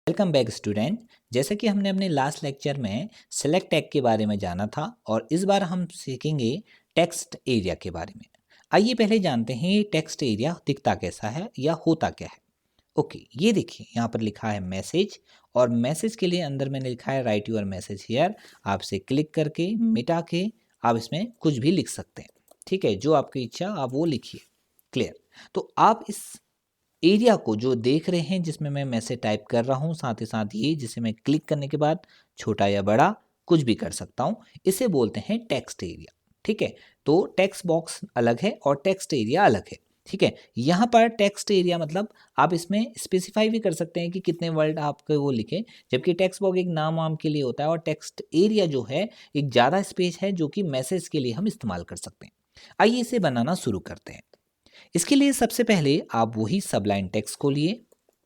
Welcome back student. जैसे कि हमने अपने लास्ट लेक्चर में सेलेक्ट टैग के बारे में जाना था और इस बार हम सीखेंगे टेक्स्ट एरिया के बारे में। आइए पहले जानते हैं ये टेक्स्ट एरिया दिखता कैसा है या होता क्या है। ओके, ये देखिए यहाँ पर लिखा है मैसेज और मैसेज के लिए अंदर मैंने लिखा है राइट योर मैसेज हियर। आप इसे क्लिक करके मिटा के आप इसमें कुछ भी लिख सकते हैं। ठीक है, जो आपकी इच्छा आप वो लिखिए। क्लियर। तो आप इस एरिया को जो देख रहे हैं जिसमें मैं मैसेज टाइप कर रहा हूँ, साथ ही साथ ये जिसे मैं क्लिक करने के बाद छोटा या बड़ा कुछ भी कर सकता हूँ, इसे बोलते हैं टेक्स्ट एरिया। ठीक है, तो टेक्स्ट बॉक्स अलग है और टेक्स्ट एरिया अलग है। ठीक है, यहाँ पर टेक्स्ट एरिया मतलब आप इसमें स्पेसिफाई भी कर सकते हैं कि कितने वर्ड आपके वो लिखें, जबकि टेक्स्ट बॉक्स एक नाम वाम के लिए होता है और टेक्स्ट एरिया जो है एक ज़्यादा स्पेस है जो कि मैसेज के लिए हम इस्तेमाल कर सकते हैं। आइए इसे बनाना शुरू करते हैं। इसके लिए सबसे पहले आप वही सबलाइन टेक्स्ट को लिए,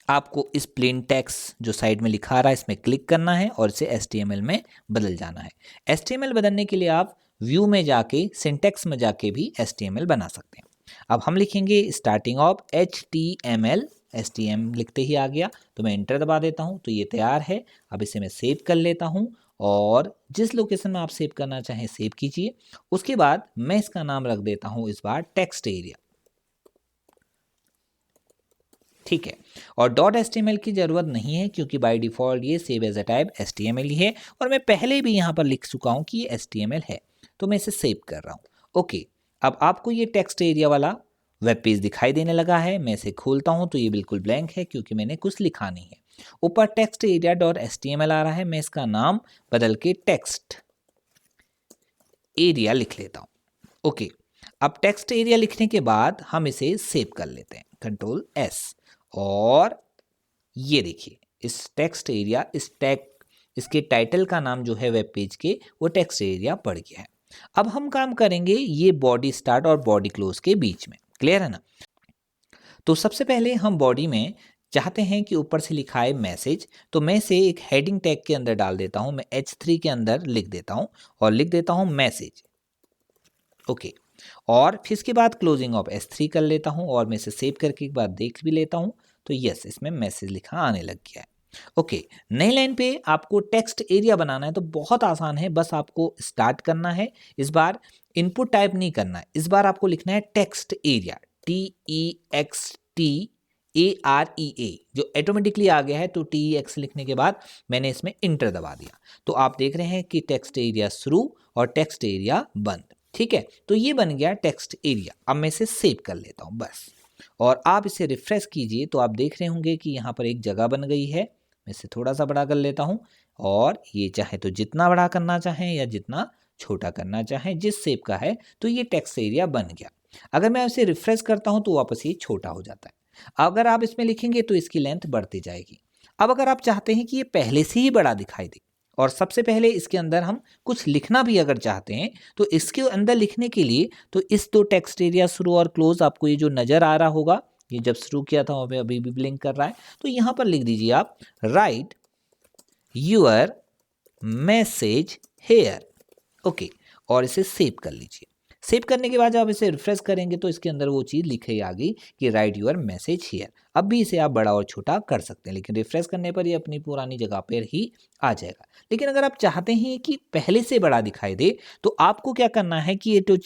आपको इस प्लेन टेक्स्ट जो साइड में लिखा रहा है इसमें क्लिक करना है और इसे HTML में बदल जाना है। HTML बदलने के लिए आप व्यू में जाके सिंटेक्स में जाके भी HTML बना सकते हैं। अब हम लिखेंगे स्टार्टिंग ऑफ HTML। HTML लिखते ही आ गया तो मैं इंटर दबा देता हूँ, तो ये तैयार है। अब इसे मैं सेव कर लेता हूँ और जिस लोकेशन में आप सेव करना चाहें सेव कीजिए। उसके बाद मैं इसका नाम रख देता हूँ इस बार टेक्स्ट एरिया। ठीक है, और डॉट HTML की ज़रूरत नहीं है क्योंकि बाय डिफ़ॉल्ट ये save as a type HTML ही है और मैं पहले भी यहाँ पर लिख चुका हूँ कि ये HTML है, तो मैं इसे सेव कर रहा हूँ। ओके, अब आपको ये टेक्स्ट एरिया वाला वेब पेज दिखाई देने लगा है। मैं इसे खोलता हूँ तो ये बिल्कुल ब्लैंक है क्योंकि मैंने कुछ लिखा नहीं है। ऊपर टेक्स्ट एरिया डॉट HTML आ रहा है, मैं इसका नाम बदल के टेक्स्ट एरिया लिख लेता हूँ। ओके, अब टेक्स्ट एरिया लिखने के बाद हम इसे सेव कर लेते हैं, कंट्रोल S। और ये देखिए इस टेक्स्ट एरिया इसके टाइटल का नाम जो है वेब पेज के वो टेक्स्ट एरिया पड़ गया है। अब हम काम करेंगे ये बॉडी स्टार्ट और बॉडी क्लोज के बीच में। क्लियर है ना? तो सबसे पहले हम बॉडी में चाहते हैं कि ऊपर से लिखा है मैसेज, तो मैं इसे एक हेडिंग टैग के अंदर डाल देता हूं। मैं H3 के अंदर लिख देता हूं और लिख देता हूं मैसेज। ओके, और फिर इसके बाद क्लोजिंग ऑफ S3 कर लेता हूं और मैं इसे सेव करके एक बार देख भी लेता हूं, तो यस इसमें मैसेज लिखा आने लग गया है। ओके, नई लाइन पे आपको टेक्स्ट एरिया बनाना है तो बहुत आसान है, बस आपको स्टार्ट करना है। इस बार इनपुट टाइप नहीं करना है, इस बार आपको लिखना है टेक्स्ट एरिया, TEXTAREA जो ऑटोमेटिकली आ गया है। तो TEX लिखने के बाद मैंने इसमें इंटर दबा दिया, तो आप देख रहे हैं कि टेक्स्ट एरिया शुरू और टेक्स्ट एरिया बंद। ठीक है, तो ये बन गया टेक्स्ट एरिया। अब मैं इसे सेव कर लेता हूँ बस, और आप इसे रिफ्रेश कीजिए तो आप देख रहे होंगे कि यहाँ पर एक जगह बन गई है। मैं इसे थोड़ा सा बड़ा कर लेता हूँ और ये चाहे तो जितना बड़ा करना चाहें या जितना छोटा करना चाहें, जिस शेप का है, तो ये टेक्स्ट एरिया बन गया। अगर मैं इसे रिफ्रेश करता हूँ तो वापस ये छोटा हो जाता है। अगर आप इसमें लिखेंगे तो इसकी लेंथ बढ़ती जाएगी। अब अगर आप चाहते हैं कि ये पहले से ही बड़ा दिखाई दे और सबसे पहले इसके अंदर हम कुछ लिखना भी अगर चाहते हैं, तो इसके अंदर लिखने के लिए तो इस दो टेक्स्ट एरिया शुरू और क्लोज आपको ये जो नज़र आ रहा होगा, ये जब शुरू किया था वहाँ अभी भी ब्लिंक कर रहा है, तो यहाँ पर लिख दीजिए आप write your message here. Okay, और इसे सेव कर लीजिए। सेव करने के बाद जब आप इसे रिफ्रेश करेंगे तो इसके अंदर वो चीज़ लिखी आ गई कि राइट यूर मैसेज हियर। अब भी इसे आप बड़ा और छोटा कर सकते हैं, लेकिन रिफ्रेश करने पर ये अपनी पुरानी जगह पर ही आ जाएगा। लेकिन अगर आप चाहते हैं कि पहले से बड़ा दिखाई दे, तो आपको क्या करना है कि ये जो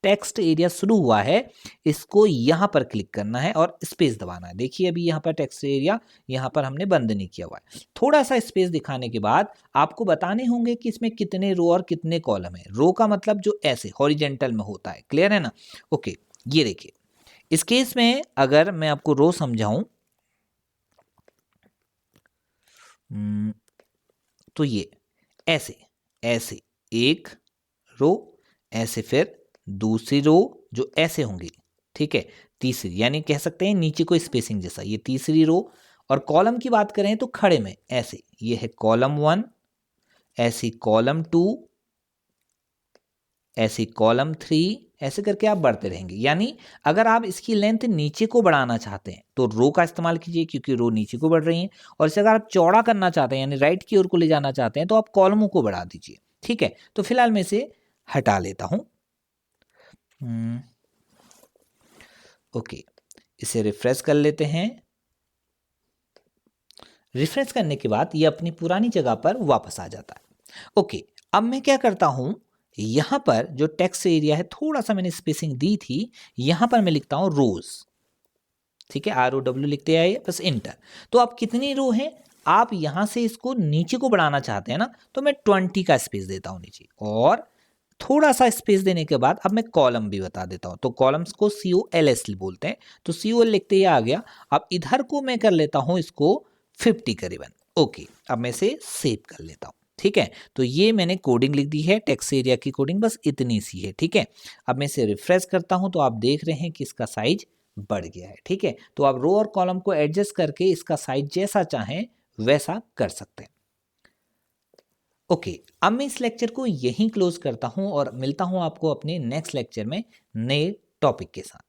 टेक्स्ट एरिया शुरू हुआ है इसको यहाँ पर क्लिक करना है और स्पेस दबाना है। देखिए अभी यहाँ पर टेक्स्ट एरिया यहाँ पर हमने बंद नहीं किया हुआ है। थोड़ा सा स्पेस दिखाने के बाद आपको बताने होंगे कि इसमें कितने रो और कितने कॉलम है। रो का मतलब जो ऐसे हॉरिजेंटल में होता है। क्लियर है ना? ओके, ये देखिए इस केस में अगर मैं आपको रो समझाऊं तो ये ऐसे ऐसे एक रो, ऐसे फिर दूसरी रो जो ऐसे होंगी। ठीक है, तीसरी यानी कह सकते हैं नीचे को स्पेसिंग जैसा, ये तीसरी रो। और कॉलम की बात करें तो खड़े में ऐसे, ये है कॉलम 1, ऐसी कॉलम 2, ऐसी कॉलम 3, ऐसे करके आप बढ़ते रहेंगे। यानी अगर आप इसकी लेंथ नीचे को बढ़ाना चाहते हैं तो रो का इस्तेमाल कीजिए क्योंकि रो नीचे को बढ़ रही है, और इसे अगर आप चौड़ा करना चाहते हैं यानी राइट की ओर को ले जाना चाहते हैं तो आप कॉलमों को बढ़ा दीजिए। ठीक है, तो फिलहाल मैं इसे हटा लेता हूं। ओके, इसे रिफ्रेश कर लेते हैं। रिफ्रेश करने के बाद ये अपनी पुरानी जगह पर वापस आ जाता है। ओके, अब मैं क्या करता हूँ, यहाँ पर जो टेक्स्ट एरिया है थोड़ा सा मैंने स्पेसिंग दी थी, यहाँ पर मैं लिखता हूँ रोज। ठीक है, ROW लिखते आइए, बस इंटर। तो अब कितनी रो है, आप यहाँ से इसको नीचे को बढ़ाना चाहते हैं ना, तो मैं 20 का स्पेस देता हूँ नीचे, और थोड़ा सा स्पेस देने के बाद अब मैं कॉलम भी बता देता हूँ। तो कॉलम्स को COLS बोलते हैं, तो COL लिखते ही आ गया। अब इधर को मैं कर लेता हूँ इसको 50 करीबन। ओके, अब मैं इसे सेव कर लेता हूँ। ठीक है, तो ये मैंने कोडिंग लिख दी है, टेक्स्ट एरिया की कोडिंग बस इतनी सी है। ठीक है, अब मैं इसे रिफ्रेश करता हूँ तो आप देख रहे हैं कि इसका साइज बढ़ गया है। ठीक है, तो आप रो और कॉलम को एडजस्ट करके इसका साइज जैसा चाहें वैसा कर सकते हैं। ओके, अब मैं इस लेक्चर को यहीं क्लोज करता हूं और मिलता हूं आपको अपने नेक्स्ट लेक्चर में नए टॉपिक के साथ।